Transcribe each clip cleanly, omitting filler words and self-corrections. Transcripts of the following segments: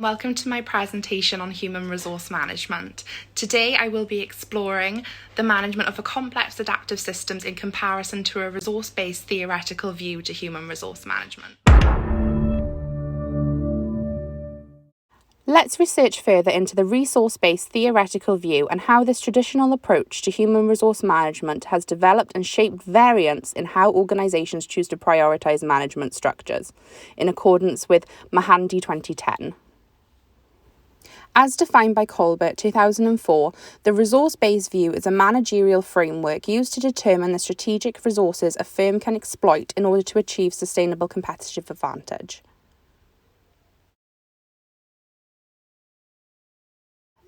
Welcome to my presentation on human resource management. Today I will be exploring the management of a complex adaptive systems in comparison to a resource-based theoretical view to human resource management. Let's research further into the resource-based theoretical view and how this traditional approach to human resource management has developed and shaped variants in how organisations choose to prioritise management structures, in accordance with Mahandy 2010. As defined by Colbert 2004, the resource-based view is a managerial framework used to determine the strategic resources a firm can exploit in order to achieve sustainable competitive advantage.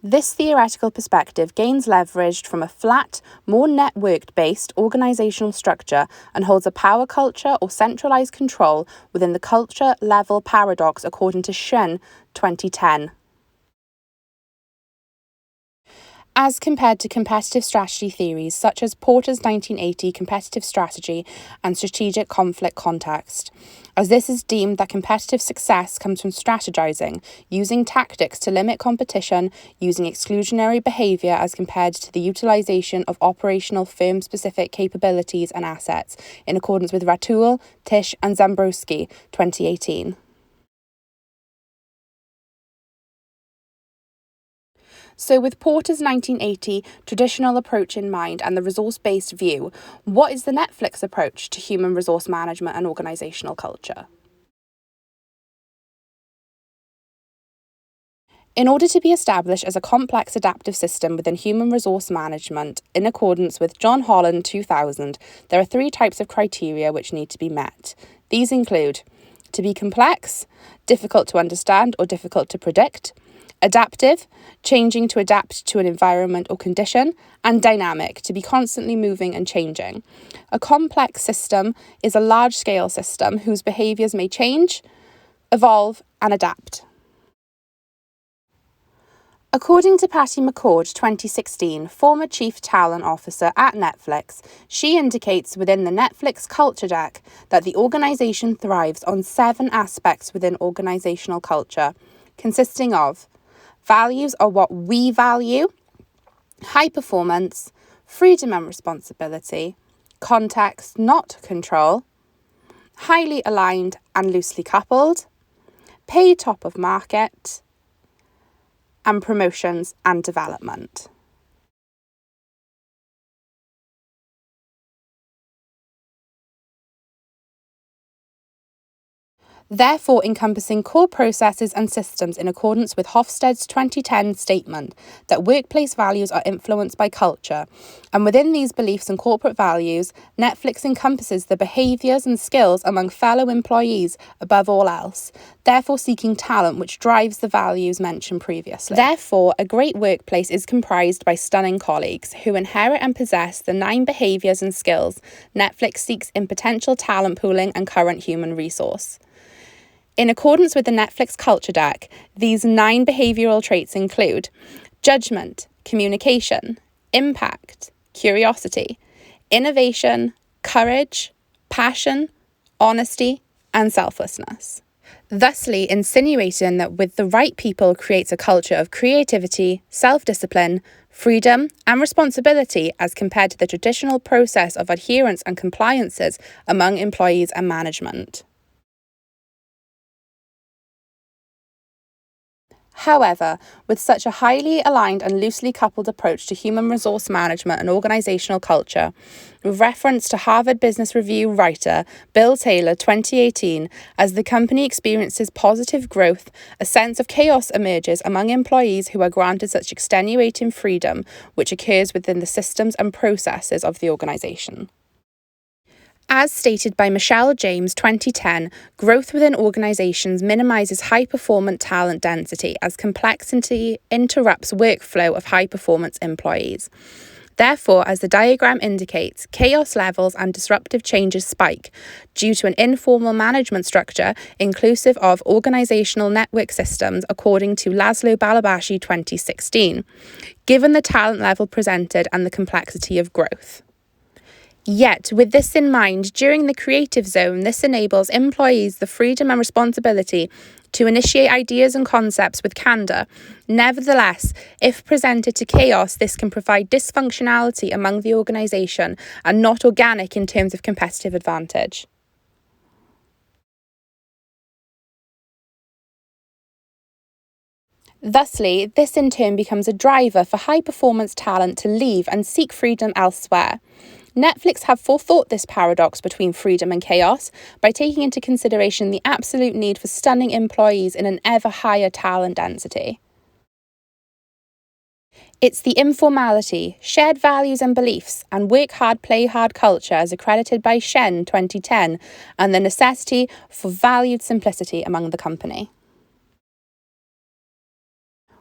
This theoretical perspective gains leverage from a flat, more networked-based organisational structure and holds a power culture or centralised control within the culture-level paradox according to Shen 2010. As compared to competitive strategy theories such as Porter's 1980 competitive strategy and strategic conflict context, as this is deemed that competitive success comes from strategizing, using tactics to limit competition, using exclusionary behaviour as compared to the utilisation of operational firm-specific capabilities and assets, in accordance with Ratul, Tisch and Zambrowski, 2018. So with Porter's 1980 traditional approach in mind and the resource-based view, what is the Netflix approach to human resource management and organisational culture? In order to be established as a complex adaptive system within human resource management, in accordance with John Holland 2000, there are three types of criteria which need to be met. These include to be complex, difficult to understand or difficult to predict, adaptive, changing to adapt to an environment or condition, and dynamic, to be constantly moving and changing. A complex system is a large-scale system whose behaviours may change, evolve, and adapt. According to Patty McCord, 2016, former Chief Talent Officer at Netflix, she indicates within the Netflix culture deck that the organisation thrives on 7 aspects within organisational culture, consisting of values are what we value, high performance, freedom and responsibility, context, not control, highly aligned and loosely coupled, pay top of market, and promotions and development. Therefore encompassing core processes and systems in accordance with Hofstede's 2010 statement that workplace values are influenced by culture, and within these beliefs and corporate values, Netflix encompasses the behaviours and skills among fellow employees above all else, therefore seeking talent which drives the values mentioned previously. Therefore, a great workplace is comprised by stunning colleagues who inherit and possess the 9 behaviours and skills Netflix seeks in potential talent pooling and current human resource. In accordance with the Netflix culture deck, these 9 behavioural traits include judgment, communication, impact, curiosity, innovation, courage, passion, honesty, and selflessness. Thusly insinuating that with the right people creates a culture of creativity, self-discipline, freedom, and responsibility as compared to the traditional process of adherence and compliances among employees and management. However, with such a highly aligned and loosely coupled approach to human resource management and organisational culture, with reference to Harvard Business Review writer Bill Taylor 2018, as the company experiences positive growth, a sense of chaos emerges among employees who are granted such extenuating freedom, which occurs within the systems and processes of the organisation. As stated by Michelle James 2010, growth within organisations minimises high-performance talent density as complexity interrupts workflow of high-performance employees. Therefore, as the diagram indicates, chaos levels and disruptive changes spike due to an informal management structure inclusive of organisational network systems according to Laszlo Balabashi 2016, given the talent level presented and the complexity of growth. Yet, with this in mind, during the creative zone, this enables employees the freedom and responsibility to initiate ideas and concepts with candour. Nevertheless, if presented to chaos, this can provide dysfunctionality among the organisation and not organic in terms of competitive advantage. Thusly, this in turn becomes a driver for high-performance talent to leave and seek freedom elsewhere. Netflix have forethought this paradox between freedom and chaos by taking into consideration the absolute need for stunning employees in an ever higher talent density. It's the informality, shared values and beliefs, and work hard, play hard culture as accredited by Shen 2010, and the necessity for valued simplicity among the company.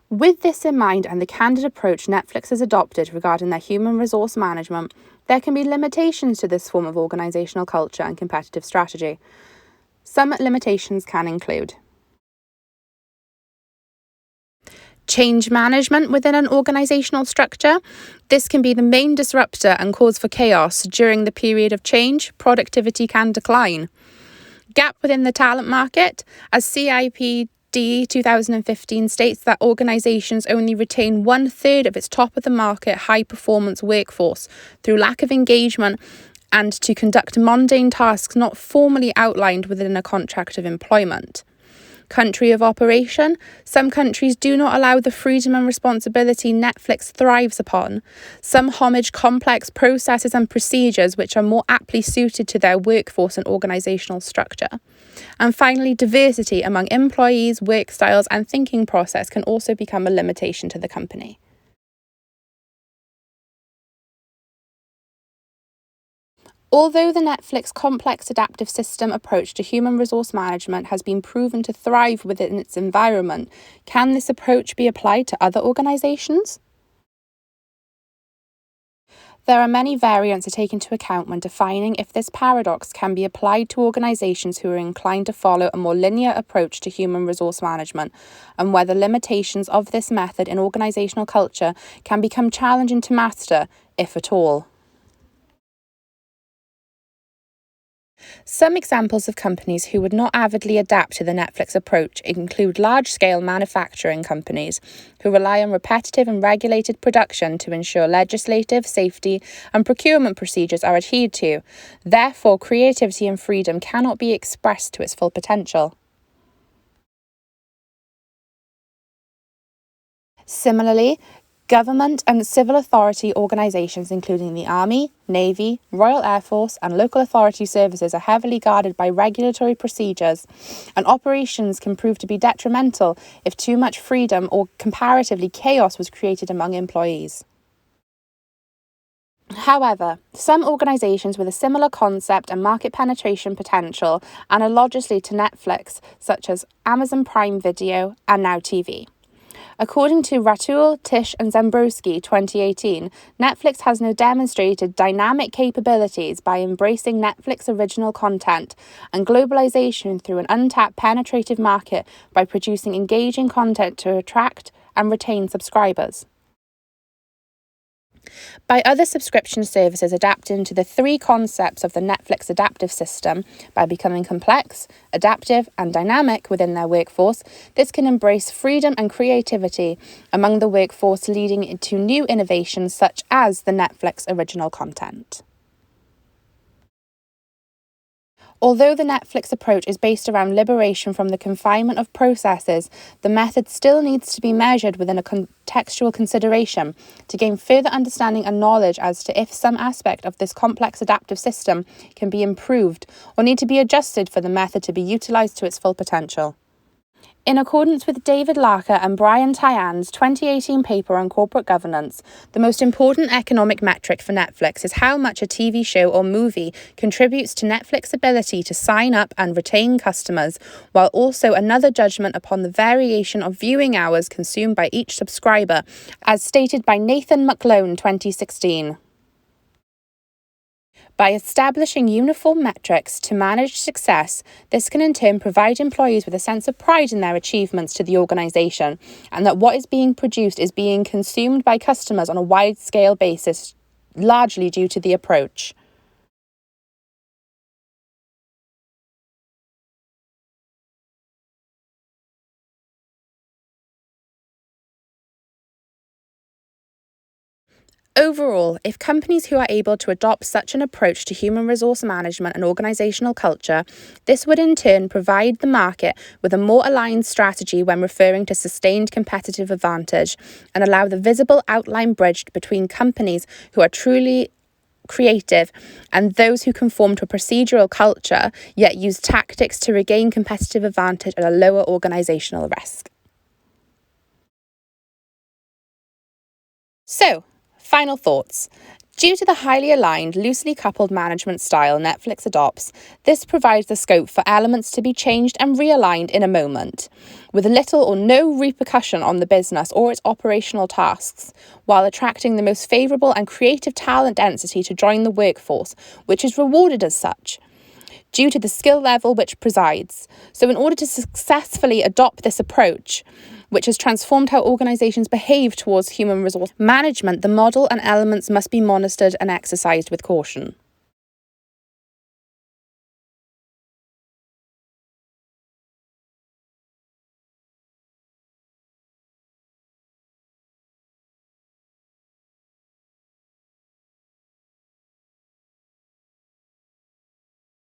With this in mind and the candid approach Netflix has adopted regarding their human resource management, there can be limitations to this form of organisational culture and competitive strategy. Some limitations can include change management within an organisational structure. This can be the main disruptor and cause for chaos. During the period of change, productivity can decline. Gap within the talent market, as CIPD 2015 states that organisations only retain 1/3 of its top of the market high performance workforce through lack of engagement and to conduct mundane tasks not formally outlined within a contract of employment. Country of operation. Some countries do not allow the freedom and responsibility Netflix thrives upon. Some homage complex processes and procedures which are more aptly suited to their workforce and organisational structure. And finally, diversity among employees, work styles and thinking process can also become a limitation to the company. Although the Netflix complex adaptive system approach to human resource management has been proven to thrive within its environment, can this approach be applied to other organisations? There are many variants to take into account when defining if this paradox can be applied to organisations who are inclined to follow a more linear approach to human resource management, and whether limitations of this method in organisational culture can become challenging to master, if at all. Some examples of companies who would not avidly adapt to the Netflix approach include large-scale manufacturing companies who rely on repetitive and regulated production to ensure legislative, safety and procurement procedures are adhered to. Therefore, creativity and freedom cannot be expressed to its full potential. Similarly, government and civil authority organisations including the Army, Navy, Royal Air Force and local authority services are heavily guarded by regulatory procedures, and operations can prove to be detrimental if too much freedom or comparatively chaos was created among employees. However, some organisations with a similar concept and market penetration potential, analogously to Netflix, such as Amazon Prime Video and Now TV. According to Ratul, Tish and Zambrowski 2018, Netflix has now demonstrated dynamic capabilities by embracing Netflix original content and globalization through an untapped penetrative market by producing engaging content to attract and retain subscribers. By other subscription services adapting to the three concepts of the Netflix adaptive system by becoming complex, adaptive and dynamic within their workforce, this can embrace freedom and creativity among the workforce, leading to new innovations such as the Netflix original content. Although the Netflix approach is based around liberation from the confinement of processes, the method still needs to be measured within a contextual consideration to gain further understanding and knowledge as to if some aspect of this complex adaptive system can be improved or need to be adjusted for the method to be utilised to its full potential. In accordance with David Larker and Brian Tyan's 2018 paper on corporate governance, the most important economic metric for Netflix is how much a TV show or movie contributes to Netflix's ability to sign up and retain customers, while also another judgment upon the variation of viewing hours consumed by each subscriber, as stated by Nathan McClone 2016. By establishing uniform metrics to manage success, this can in turn provide employees with a sense of pride in their achievements to the organisation and that what is being produced is being consumed by customers on a wide-scale basis, largely due to the approach. Overall, if companies who are able to adopt such an approach to human resource management and organisational culture, this would in turn provide the market with a more aligned strategy when referring to sustained competitive advantage and allow the visible outline bridged between companies who are truly creative and those who conform to a procedural culture yet use tactics to regain competitive advantage at a lower organisational risk. So, final thoughts. Due to the highly aligned, loosely coupled management style Netflix adopts, this provides the scope for elements to be changed and realigned in a moment, with little or no repercussion on the business or its operational tasks, while attracting the most favourable and creative talent density to join the workforce, which is rewarded as such, due to the skill level which presides. So in order to successfully adopt this approach, which has transformed how organisations behave towards human resource management, the model and elements must be monitored and exercised with caution.